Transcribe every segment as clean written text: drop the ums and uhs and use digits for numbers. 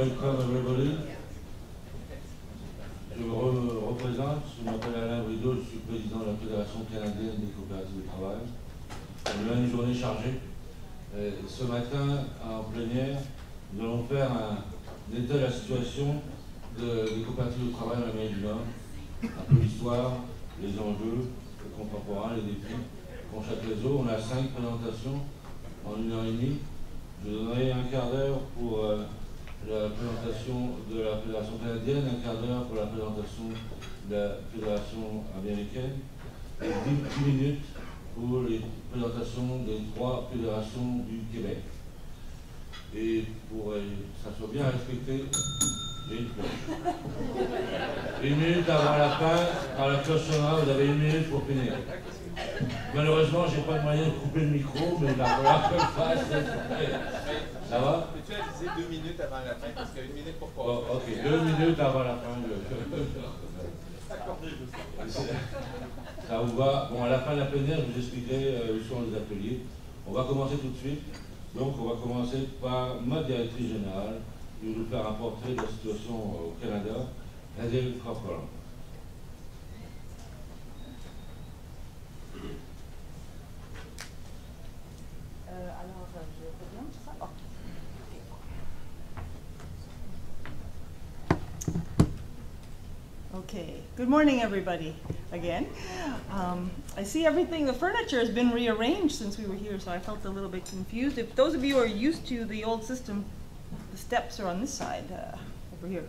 welcome everybody. Je me représente, je m'appelle Alain Brideau, je suis président de la Fédération canadienne des coopératives de travail. On a une journée chargée. Ce matin, en plénière, nous allons faire un état de la situation des coopératives de travail en Amérique du Nord, un peu l'histoire, les enjeux, les contemporains, les défis. Pour chaque réseau, on a 5 présentations en 1h30. Je donnerai un quart d'heure pour la présentation de la Fédération canadienne, un quart d'heure pour la présentation de la Fédération américaine, et 10 minutes pour les présentations des 3 fédérations du Québec. Et pour que ça soit bien respecté, j'ai une cloche. 1 minute avant la fin, quand la cloche sonnera, vous avez 1 minute pour finir. Malheureusement, je n'ai pas de moyen de couper le micro, mais il va falloir que je le fasse. Ça va? Peux-tu aviser 2 minutes avant la fin, parce qu'il y a 1 minute pour passer. Oh, ok, 2 minutes avant la fin. Ça vous va? Bon, à la fin de la plénière, je vous expliquerai où sont les ateliers. On va commencer tout de suite. Donc, on va commencer par ma directrice générale, qui va nous faire un portrait de la situation au Canada, Adèle Corcoran. Okay, good morning everybody again. I see everything, the furniture has been rearranged since we were here, so I felt a little bit confused. If those of you who are used to the old system, the steps are on this side, over here.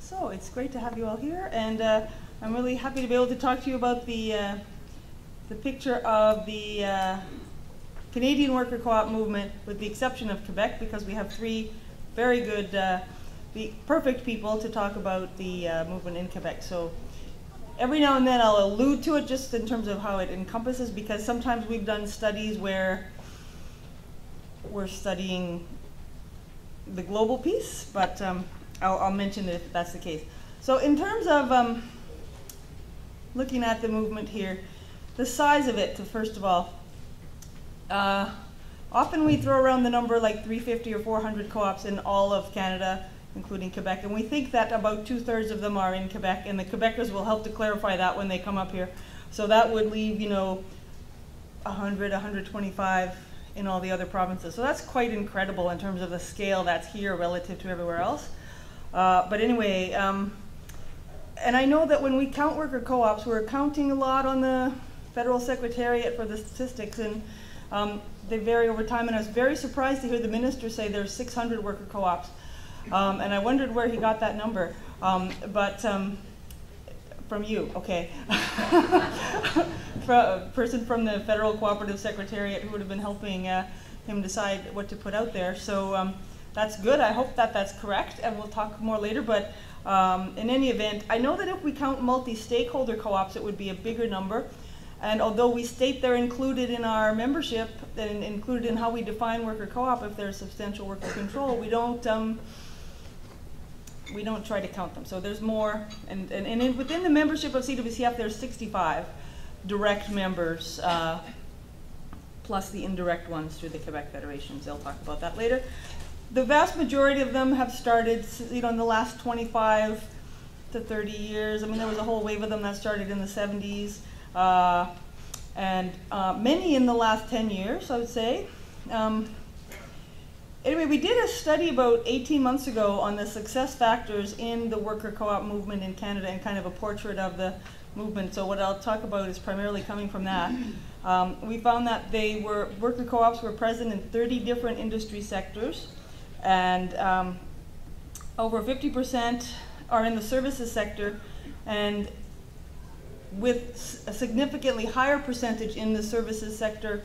So it's great to have you all here, and I'm really happy to be able to talk to you about the picture of the Canadian Worker Co-op movement, with the exception of Quebec, because we have 3 very good, the perfect people to talk about the movement in Quebec. So every now and then I'll allude to it just in terms of how it encompasses, because sometimes we've done studies where we're studying the global piece, but I'll mention it if that's the case. So in terms of looking at the movement here, the size of it, first of all, often we throw around the number like 350 or 400 co-ops in all of Canada, including Quebec, and we think that about 2/3 of them are in Quebec, and the Quebecers will help to clarify that when they come up here. So that would leave, 100, 125 in all the other provinces. So that's quite incredible in terms of the scale that's here relative to everywhere else. But anyway, and I know that when we count worker co-ops, we're counting a lot on the Federal Secretariat for the Statistics, and they vary over time, and I was very surprised to hear the minister say there's 600 worker co-ops. And I wondered where he got that number, but from you, okay. A person from the Federal Cooperative Secretariat who would have been helping him decide what to put out there. So that's good. I hope that that's correct, and we'll talk more later. But in any event, I know that if we count multi-stakeholder co-ops, it would be a bigger number. And although we state they're included in our membership and included in how we define worker co-op, if there's substantial worker control, we don't try to count them. So there's more, and within the membership of CWCF, there's 65 direct members, plus the indirect ones through the Quebec Federations. They'll talk about that later. The vast majority of them have started, in the last 25 to 30 years. I mean, there was a whole wave of them that started in the 70s, and many in the last 10 years, I would say. Anyway, we did a study about 18 months ago on the success factors in the worker co-op movement in Canada, and kind of a portrait of the movement. So what I'll talk about is primarily coming from that. We found that worker co-ops were present in 30 different industry sectors, and over 50% are in the services sector, and with a significantly higher percentage in the services sector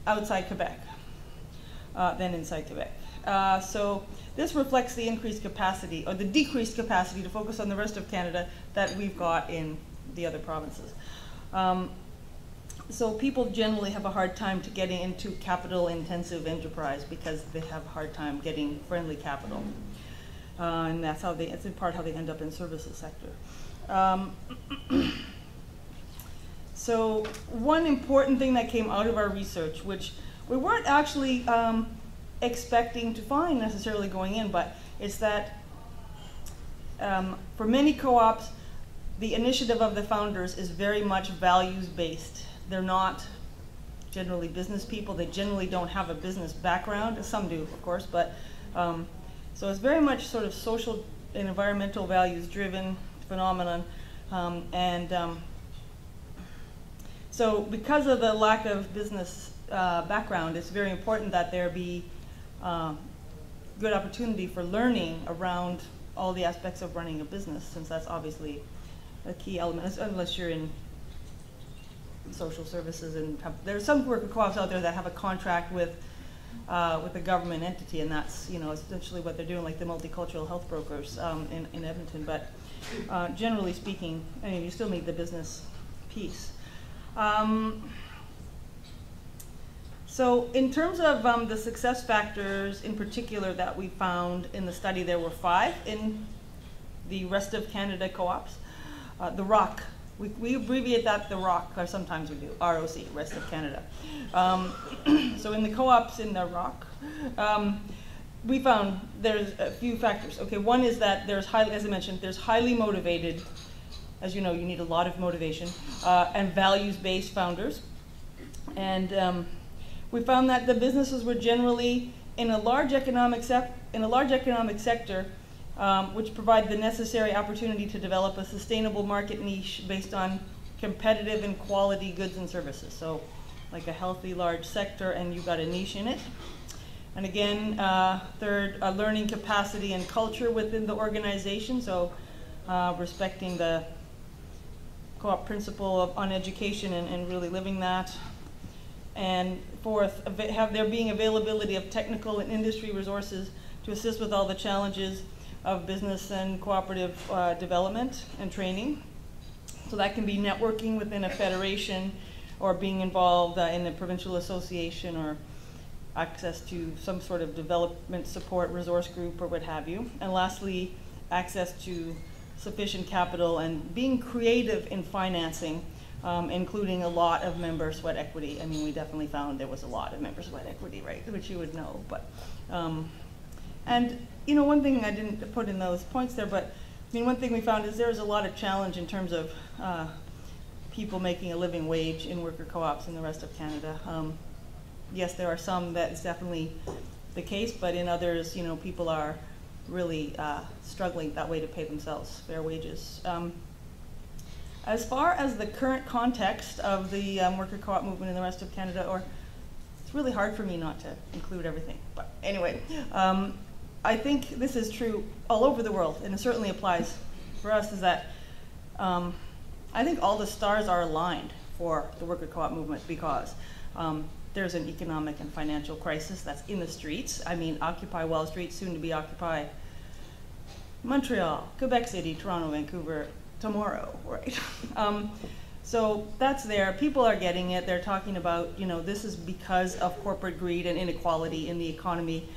outside Quebec than inside Quebec. So this reflects the increased capacity, or the decreased capacity, to focus on the rest of Canada that we've got in the other provinces. So people generally have a hard time to getting into capital-intensive enterprise because they have a hard time getting friendly capital. And that's in part how they end up in services sector. So one important thing that came out of our research, which we weren't actually expecting to find necessarily going in, but it's that for many co-ops, the initiative of the founders is very much values-based. They're not generally business people. They generally don't have a business background. Some do, of course, but so it's very much sort of social and environmental values-driven phenomenon. So because of the lack of business background, it's very important that there be good opportunity for learning around all the aspects of running a business, since that's obviously a key element, unless you're in social services. And there's some worker co-ops out there that have a contract with a government entity, and that's, you know, essentially what they're doing, like the multicultural health brokers in Edmonton. But generally speaking, I mean, you still need the business piece. So in terms of the success factors in particular that we found in the study, there were 5 in the rest of Canada co-ops. The ROC, we abbreviate that the ROC, or sometimes we do, ROC, rest of Canada. So in the co-ops in the ROC, we found there's a few factors. Okay, one is that there's as I mentioned, there's highly motivated, as you know, you need a lot of motivation, and values-based founders. And we found that the businesses were generally in a large economic sector, which provide the necessary opportunity to develop a sustainable market niche based on competitive and quality goods and services. So like a healthy large sector, and you've got a niche in it. And again, third, a learning capacity and culture within the organization, so respecting the co-op principle on education and really living that. And fourth, there being availability of technical and industry resources to assist with all the challenges of business and cooperative development and training. So that can be networking within a federation, or being involved in a provincial association, or access to some sort of development support resource group or what have you. And lastly, access to sufficient capital and being creative in financing, including a lot of member sweat equity. I mean, we definitely found there was a lot of member sweat equity, right, which you would know. But and you know, one thing I didn't put in those points there, but I mean, one thing we found is there's a lot of challenge in terms of people making a living wage in worker co-ops in the rest of Canada. Yes, there are some that is definitely the case, but in others, you know, people are really struggling that way to pay themselves fair wages. As far as the current context of the worker co-op movement in the rest of Canada, or it's really hard for me not to include everything, but anyway, I think this is true all over the world, and it certainly applies for us, is that I think all the stars are aligned for the worker co-op movement, because there's an economic and financial crisis that's in the streets. I mean, Occupy Wall Street, soon to be Occupy Montreal, Quebec City, Toronto, Vancouver, tomorrow, right? So that's there. People are getting it. They're talking about, you know, this is because of corporate greed and inequality in the economy.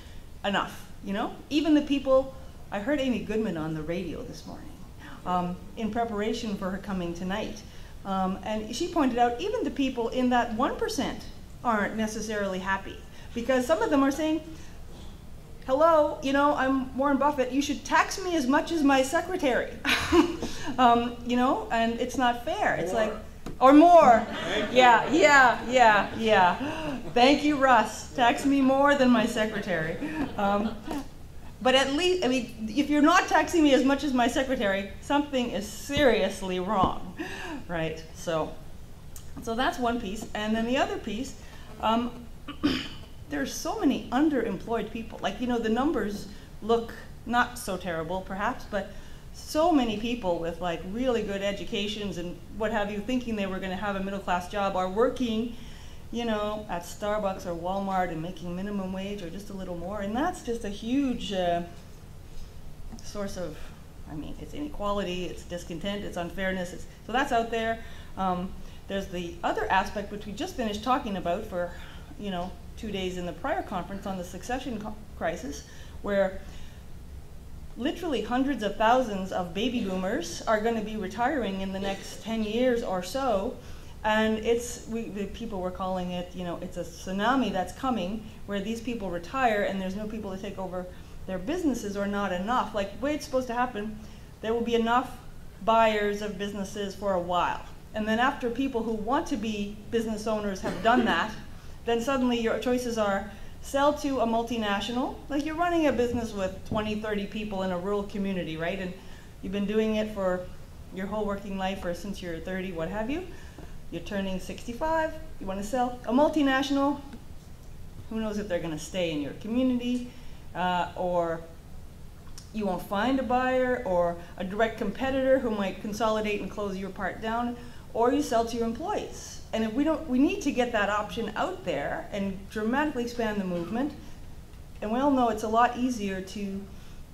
Enough, you know? Even the people, I heard Amy Goodman on the radio this morning in preparation for her coming tonight. And she pointed out even the people in that 1% aren't necessarily happy, because some of them are saying, hello, you know, I'm Warren Buffett, you should tax me as much as my secretary. You know, and it's not fair. It's like, or more. Yeah. Thank you, Russ. Tax me more than my secretary. But at least, I mean, if you're not taxing me as much as my secretary, something is seriously wrong, right? So that's one piece. And then the other piece, there's so many underemployed people. Like, you know, the numbers look not so terrible, perhaps, but so many people with like really good educations and what have you, thinking they were going to have a middle-class job, are working, you know, at Starbucks or Walmart and making minimum wage or just a little more. And that's just a huge source of, I mean, it's inequality, it's discontent, it's unfairness. So that's out there. There's the other aspect, which we just finished talking about for, you know, 2 days in the prior conference on the succession crisis, where literally hundreds of thousands of baby boomers are going to be retiring in the next 10 years or so, And the people were calling it, you know, it's a tsunami that's coming where these people retire and there's no people to take over their businesses, or not enough. Like the way it's supposed to happen, there will be enough buyers of businesses for a while. And then after people who want to be business owners have done that, then suddenly your choices are sell to a multinational, like you're running a business with 20, 30 people in a rural community, right? And you've been doing it for your whole working life or since you're 30, what have you. You're turning 65, you want to sell. A multinational, who knows if they're going to stay in your community, or you won't find a buyer, or a direct competitor who might consolidate and close your part down, or you sell to your employees. And if we need to get that option out there and dramatically expand the movement. And we all know it's a lot easier to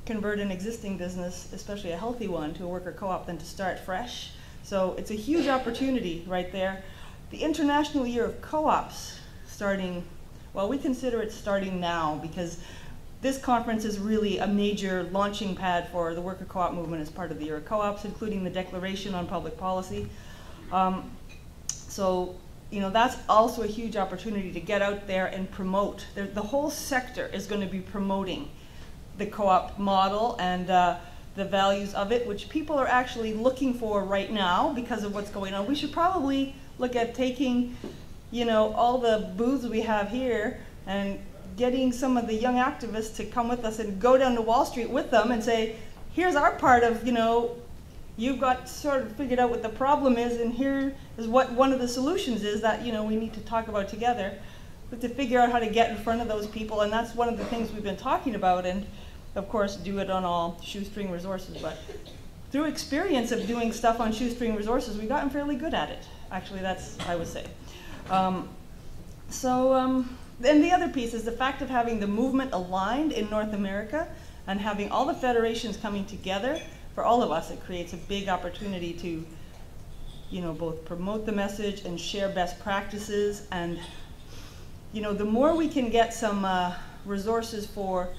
convert an existing business, especially a healthy one, to a worker co-op than to start fresh. So it's a huge opportunity right there. The International Year of Co-ops starting, well, we consider it starting now because this conference is really a major launching pad for the worker co-op movement as part of the Year of Co-ops, including the Declaration on Public Policy. So, you know, that's also a huge opportunity to get out there and promote. The whole sector is going to be promoting the co-op model and the values of it, which people are actually looking for right now because of what's going on. We should probably look at taking, you know, all the booths we have here and getting some of the young activists to come with us and go down to Wall Street with them and say, here's our part of, you know, you've got sort of figured out what the problem is, and here is what one of the solutions is that, you know, we need to talk about together, but to figure out how to get in front of those people. And that's one of the things we've been talking about, and of course do it on all shoestring resources. But through experience of doing stuff on shoestring resources, we've gotten fairly good at it. Actually, that's, I would say. Then the other piece is the fact of having the movement aligned in North America and having all the federations coming together. For all of us, it creates a big opportunity to, you know, both promote the message and share best practices. And, you know, the more we can get some resources for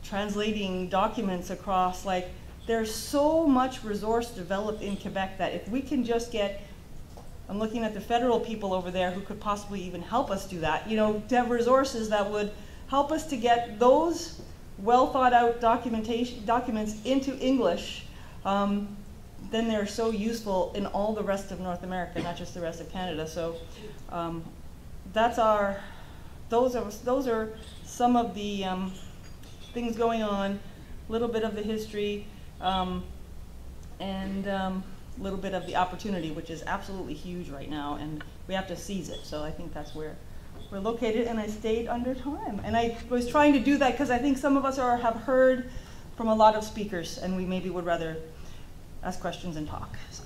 translating documents across, like, there's so much resource developed in Quebec that if we can just get, I'm looking at the federal people over there who could possibly even help us do that, you know, to have resources that would help us to get those well thought out documents into English, then they're so useful in all the rest of North America, not just the rest of Canada. So those are some of the things going on, a little bit of the history, and a little bit of the opportunity, which is absolutely huge right now, and we have to seize it. So I think that's where we're located, and I stayed under time. And I was trying to do that because I think some of us have heard from a lot of speakers, and we maybe would rather ask questions and talk. So,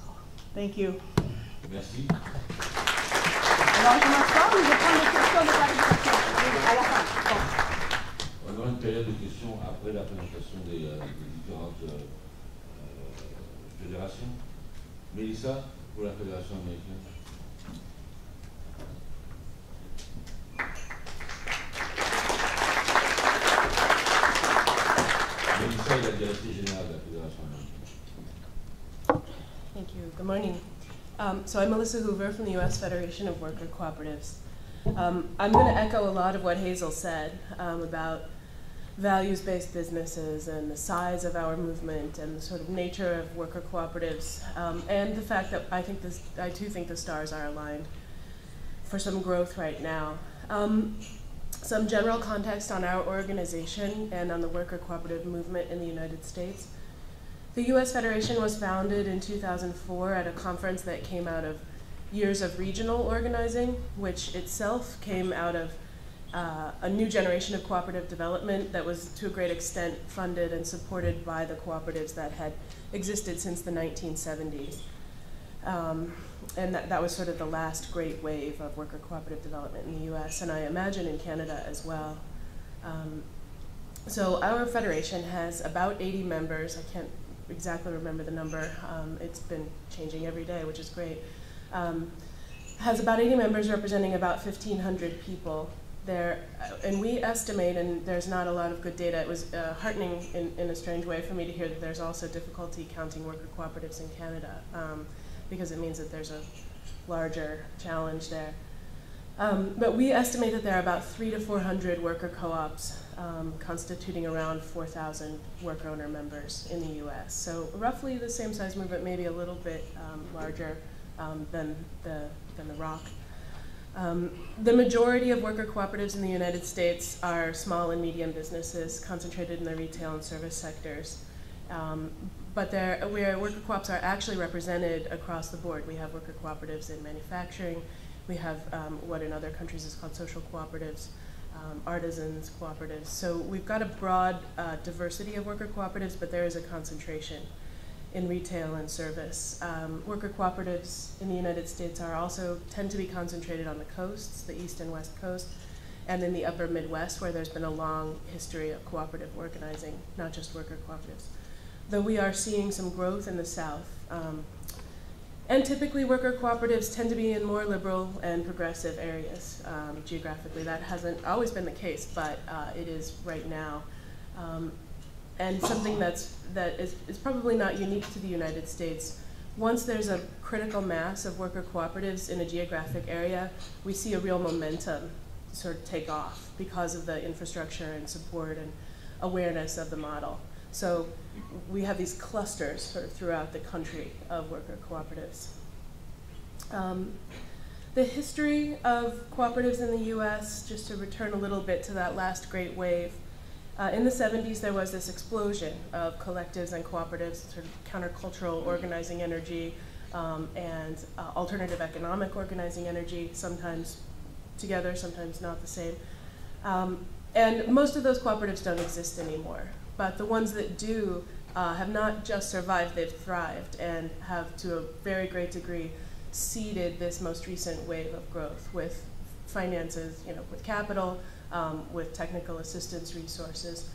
thank you. Merci. On aura une période de questions après la présentation des différentes fédérations. Mélissa, pour la Fédération américaine. Mélissa est la directrice générale de la Fédération américaine. Thank you. Good morning. So I'm Melissa Hoover from the U.S. Federation of Worker Cooperatives. I'm going to echo a lot of what Hazel said about values-based businesses and the size of our movement and the sort of nature of worker cooperatives, and the fact that I too think the stars are aligned for some growth right now. Some general context on our organization and on the worker cooperative movement in the United States. The U.S. Federation was founded in 2004 at a conference that came out of years of regional organizing, which itself came out of a new generation of cooperative development that was to a great extent funded and supported by the cooperatives that had existed since the 1970s. And that was sort of the last great wave of worker cooperative development in the US, and I imagine in Canada as well. So our federation has about 80 members. I can't exactly remember the number. It's been changing every day, which is great. Has about 80 members representing about 1,500 people there, and we estimate, and there's not a lot of good data, it was heartening in a strange way for me to hear that there's also difficulty counting worker cooperatives in Canada, because it means that there's larger challenge there. But we estimate that there are about 300 to 400 worker co-ops constituting around 4,000 worker-owner members in the US. So roughly the same size movement, maybe a little bit larger than the ROC. The majority of worker cooperatives in the United States are small and medium businesses concentrated in the retail and service sectors. But worker co-ops are actually represented across the board. We have worker cooperatives in manufacturing. We have what in other countries is called social cooperatives, artisans cooperatives. So we've got a broad diversity of worker cooperatives, but there is a concentration in retail and service. Worker cooperatives in the United States tend to be concentrated on the coasts, the east and west coast, and in the upper Midwest, where there's been a long history of cooperative organizing, not just worker cooperatives. Though we are seeing some growth in the South. And typically worker cooperatives tend to be in more liberal and progressive areas geographically. That hasn't always been the case, but it is right now. And something that is probably not unique to the United States. Once there's a critical mass of worker cooperatives in a geographic area, we see a real momentum sort of take off because of the infrastructure and support and awareness of the model. So we have these clusters sort of throughout the country of worker cooperatives. The history of cooperatives in the US, just to return a little bit to that last great wave, in the 70s there was this explosion of collectives and cooperatives, sort of countercultural organizing energy and alternative economic organizing energy, sometimes together, sometimes not the same. And most of those cooperatives don't exist anymore. But the ones that do have not just survived, they've thrived and have, to a very great degree, seeded this most recent wave of growth with finances, with capital, with technical assistance resources.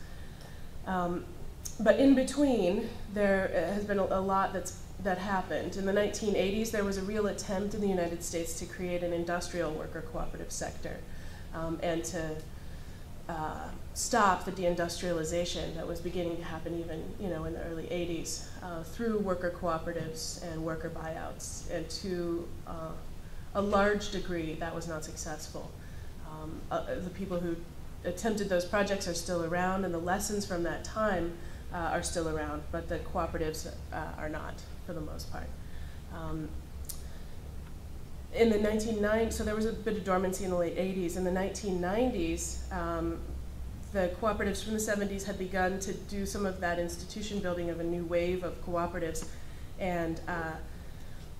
But in between, there has been a lot that happened. In the 1980s, there was a real attempt in the United States to create an industrial worker cooperative sector and to stop the deindustrialization that was beginning to happen even in the early 80s through worker cooperatives and worker buyouts. And to a large degree, that was not successful. The people who attempted those projects are still around, and the lessons from that time are still around, but the cooperatives are not, for the most part. In the 1990s, so there was a bit of dormancy in the late 80s. In the 1990s, the cooperatives from the 70s had begun to do some of that institution building of a new wave of cooperatives. And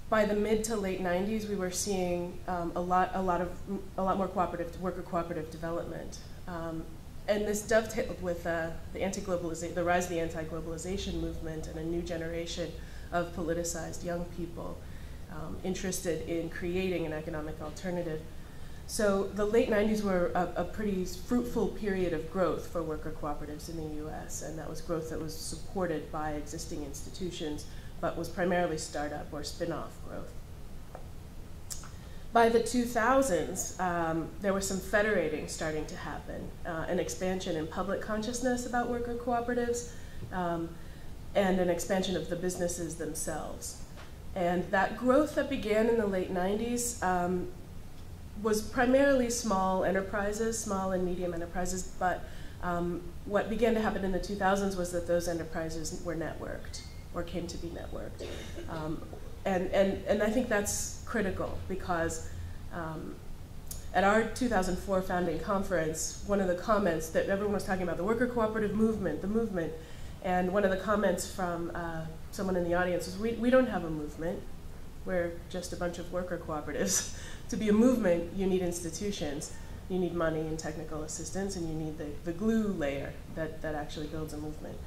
by the mid to late 90s, we were seeing a lot more worker cooperative development. And this dovetailed with the rise of the anti-globalization movement and a new generation of politicized young people interested in creating an economic alternative. So the late 90s were a pretty fruitful period of growth for worker cooperatives in the US, and that was growth that was supported by existing institutions, but was primarily startup or spin-off growth. By the 2000s, there was some federating starting to happen, an expansion in public consciousness about worker cooperatives, and an expansion of the businesses themselves. And that growth that began in the late 90s was primarily small enterprises, small and medium enterprises, but what began to happen in the 2000s was that those enterprises were networked, or came to be networked. And I think that's critical because at our 2004 founding conference, one of the comments that everyone was talking about, the worker cooperative movement, and one of the comments from someone in the audience was, we don't have a movement, we're just a bunch of worker cooperatives. To be a movement, you need institutions, you need money and technical assistance, and you need the glue layer that actually builds a movement.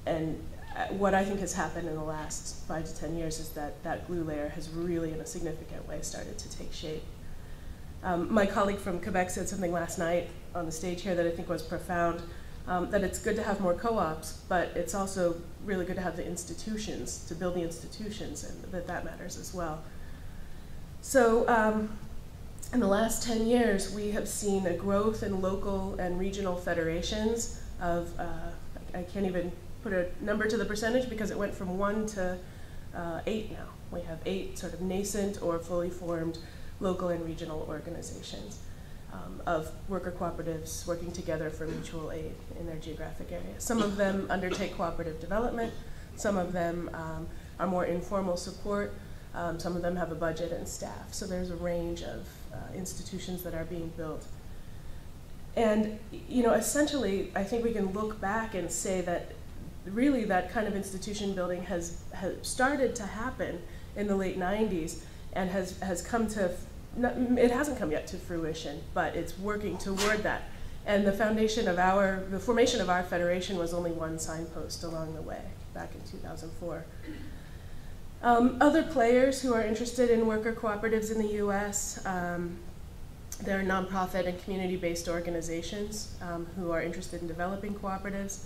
And what I think has happened in the last 5 to 10 years is that glue layer has really, in a significant way, started to take shape. My colleague from Quebec said something last night on the stage here that I think was profound, that it's good to have more co-ops, but it's also really good to have the institutions, to build the institutions, and that matters as well. So in the last 10 years, we have seen a growth in local and regional federations of, I can't even put a number to the percentage because it went from 1 to 8 now. We have 8 sort of nascent or fully formed local and regional organizations of worker cooperatives working together for mutual aid in their geographic area. Some of them undertake cooperative development. Some of them are more informal support. Some of them have a budget and staff. So there's a range of institutions that are being built. And essentially, I think we can look back and say that really that kind of institution building has started to happen in the late 90s and has come to, it hasn't come yet to fruition, but it's working toward that. And the formation of our federation was only one signpost along the way back in 2004. Other players who are interested in worker cooperatives in the US, there are nonprofit and community-based organizations who are interested in developing cooperatives,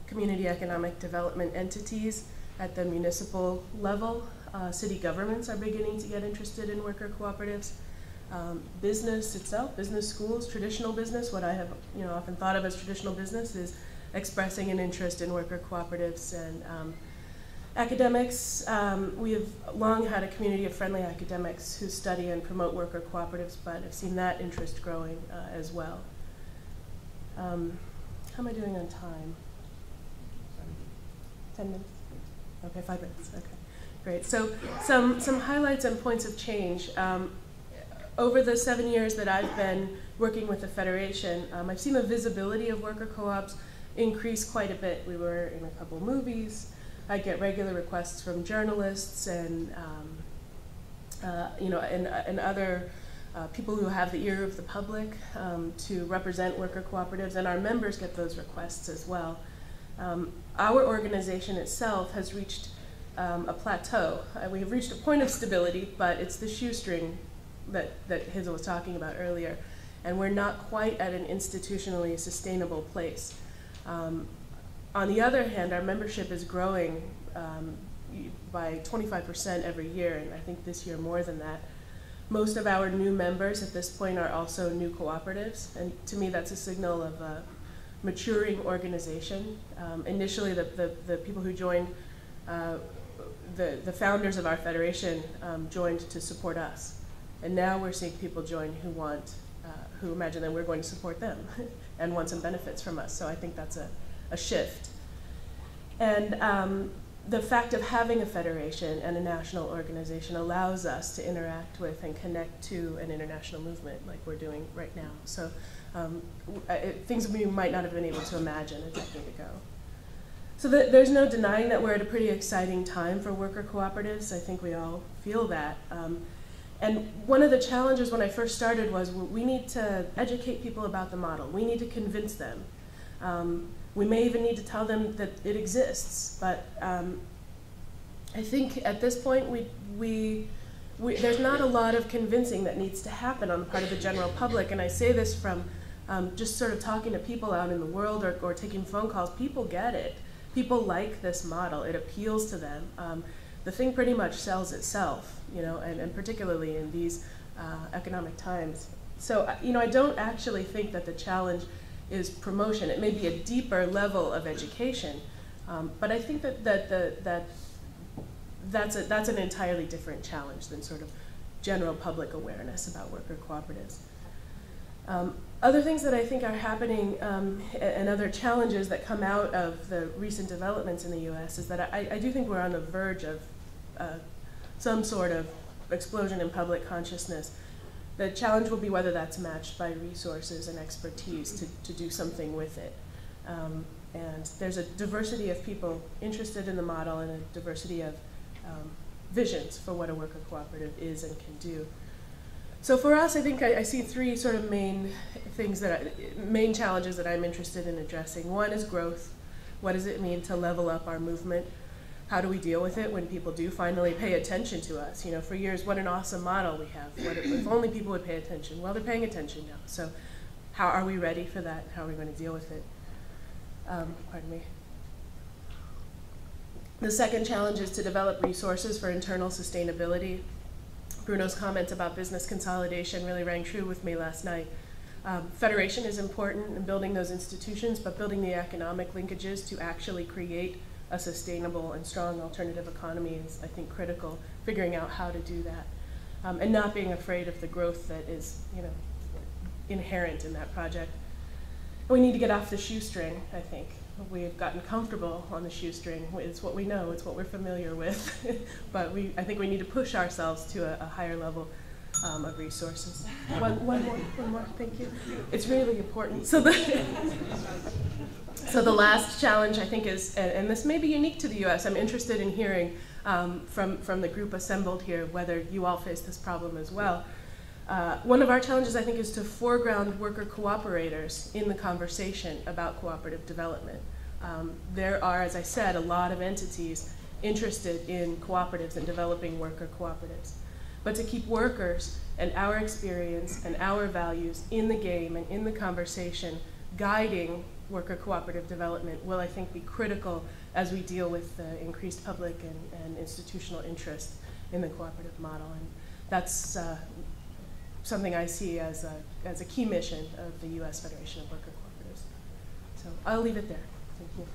community economic development entities at the municipal level. City governments are beginning to get interested in worker cooperatives. Business itself, business schools, traditional business, what I have often thought of as traditional business is expressing an interest in worker cooperatives. And academics, we have long had a community of friendly academics who study and promote worker cooperatives, but I've seen that interest growing as well. How am I doing on time? 10 minutes? Okay, 5 minutes, okay. Great, so some highlights and points of change. Over the 7 years that I've been working with the Federation, I've seen the visibility of worker co-ops increase quite a bit. We were in a couple movies. I get regular requests from journalists and and other people who have the ear of the public to represent worker cooperatives, and our members get those requests as well. Our organization itself has reached a plateau. We have reached a point of stability, but it's the shoestring that Hazel was talking about earlier, and we're not quite at an institutionally sustainable place. On the other hand, our membership is growing by 25% every year, and I think this year more than that. Most of our new members at this point are also new cooperatives, and to me that's a signal of a maturing organization. Initially, the people who joined, the founders of our federation joined to support us. And now we're seeing people join who imagine that we're going to support them and want some benefits from us. So I think that's a shift. And the fact of having a federation and a national organization allows us to interact with and connect to an international movement like we're doing right now. So things we might not have been able to imagine a decade ago. So there's no denying that we're at a pretty exciting time for worker cooperatives. I think we all feel that. And one of the challenges when I first started was we need to educate people about the model. We need to convince them. We may even need to tell them that it exists, but I think at this point there's not a lot of convincing that needs to happen on the part of the general public, and I say this from just sort of talking to people out in the world or taking phone calls. People get it. People like this model. It appeals to them. The thing pretty much sells itself, and particularly in these economic times. So, I don't actually think that the challenge is promotion. It may be a deeper level of education, but I think that's an entirely different challenge than sort of general public awareness about worker cooperatives. Other things that I think are happening and other challenges that come out of the recent developments in the US is that I do think we're on the verge of some sort of explosion in public consciousness. The challenge will be whether that's matched by resources and expertise to do something with it. And there's a diversity of people interested in the model and a diversity of visions for what a worker cooperative is and can do. So for us, I think I see 3 sort of main challenges that I'm interested in addressing. One is growth. What does it mean to level up our movement? How do we deal with it when people do finally pay attention to us? For years, what an awesome model we have. If only people would pay attention. Well, they're paying attention now. So how are we ready for that? How are we going to deal with it? Pardon me. The second challenge is to develop resources for internal sustainability. Bruno's comment about business consolidation really rang true with me last night. Federation is important in building those institutions, but building the economic linkages to actually create a sustainable and strong alternative economy is, I think, critical, figuring out how to do that. And not being afraid of the growth that is, inherent in that project. We need to get off the shoestring, I think. We've gotten comfortable on the shoestring. It's what we know, it's what we're familiar with. But I think we need to push ourselves to a higher level of resources. One more, thank you. It's really important. So the last challenge, I think, is, and this may be unique to the US, I'm interested in hearing from the group assembled here whether you all face this problem as well. One of our challenges, I think, is to foreground worker cooperators in the conversation about cooperative development. There are, as I said, a lot of entities interested in cooperatives and developing worker cooperatives. But to keep workers and our experience and our values in the game and in the conversation guiding worker cooperative development will, I think, be critical as we deal with the increased public and institutional interest in the cooperative model. And that's something I see as a key mission of the U.S. Federation of Worker Cooperatives. So I'll leave it there. Thank you.